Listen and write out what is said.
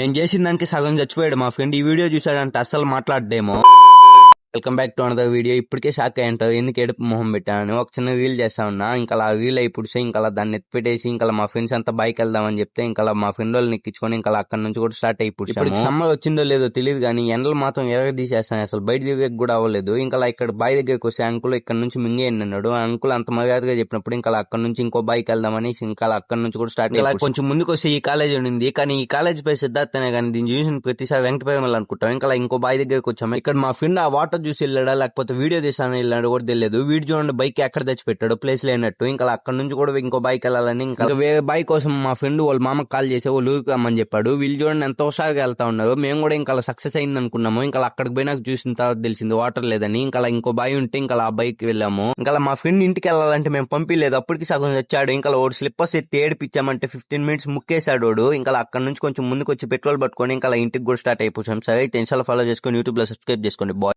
నేను చేసిన దానికి సగం చచ్చిపోయాడు మా ఫ్రెండ్. ఈ వీడియో చూసాడంటే అస్సలు మాట్లాడేమో. Welcome back to another video. ఇప్పటికే షాక్ అయ్యి ఉంటారు ఎందుకు ఏడుపు మొహం పెట్టాను. ఒక చిన్న రీల్ చేస్తా ఉన్నా, ఇంకా ఆ రీల్ అయిపోయి ఇంకా దాన్ని ఎత్తిపెట్టేసి ఇంకా మా ఫ్రెండ్స్ అంతా బైక్ వెళ్దామని చెప్తే ఇంకా మా ఫ్రెండ్ వాళ్ళని ఎక్కించుకొని ఇంకా అక్కడ నుంచి కూడా స్టార్ట్ అయిపోయి సమ్మర్ వచ్చిందో లేదో తెలియదు కానీ ఎండలు మాత్రం ఎరగ తీసేస్తాను. అసలు బయట దిగ కూడా అవ్వలేదు. ఇంకా ఇక్కడ బాయ్ దగ్గరికి వస్తే అంకుల్ ఇక్కడ నుంచి మింగేయండి అన్నాడు. అంకుల్ అంత మర్యాదగా చెప్పినప్పుడు ఇంకా అక్కడ నుంచి ఇంకో బైక్ వెళ్దామని ఇంకా అక్కడ నుంచి కూడా స్టార్ట్ అయ్యి కొంచెం ముందుకు వస్తే ఈ కాలేజ్ ఉంది. కానీ ఈ కాలేజ్ పై సిద్ధార్థనే కానీ దీన్ని చూసిన ప్రతిసారి వెంకటపేమల్ అనుకుంటాం. ఇంకా ఇంకో బాయ్ దగ్గరికి వచ్చాము. ఇక్కడ మా ఫ్రెండ్ ఆ వాటర్ చూసి వెళ్ళాడా లేకపోతే వీడియో తీసాను వెళ్ళాడు కూడా తెలియదు. వీడియో చూడండి బైక్ ఎక్కడ తెచ్చిపెట్టాడు ప్లేస్ లేనట్టు. ఇంకా అక్కడ నుంచి కూడా ఇంకో బైక్ వెళ్ళాలని ఇంకా వేరే బైక్ కోసం మా ఫ్రెండ్ వాళ్ళ మామకు కాల్ చేసి వాళ్ళు ఊరికి రమ్మని చెప్పాడు. వీళ్ళు చూడండి ఎంత హుషారుగా వెళ్తా ఉన్నారు. మేము కూడా ఇంకా సక్సెస్ అయింది అనుకున్నాము. ఇంకా అక్కడికి పోయినాక చూసిన తర్వాత తెలిసింది వాటర్ లేదని. ఇంకా ఇంకో బాయ్ ఉంటే ఇంకా ఆ బైక్ వెళ్ళాము. ఇంకా మా ఫ్రెండ్ ఇంటికి వెళ్ళాలంటే మేము పంపిలేదు. అప్పటికి సగం వచ్చాడు. ఇంకా వాడు స్లిప్పర్స్ ఎత్తి ఏడిపించామంటే 15 మినిట్స్ ముక్కేశాడు వాడు. ఇంకా అక్కడ నుంచి కొంచెం ముందుకు వచ్చి పెట్రోల్ పట్టుకొని ఇంకా ఇంటికి కూడా స్టార్ట్ అయిపోయాం. సరే అయితే ఇన్స్టాలో ఫాలో చేసుకొని యూట్యూబ్ లో సబ్స్క్రైబ్ చేసుకోండి. బాయ్.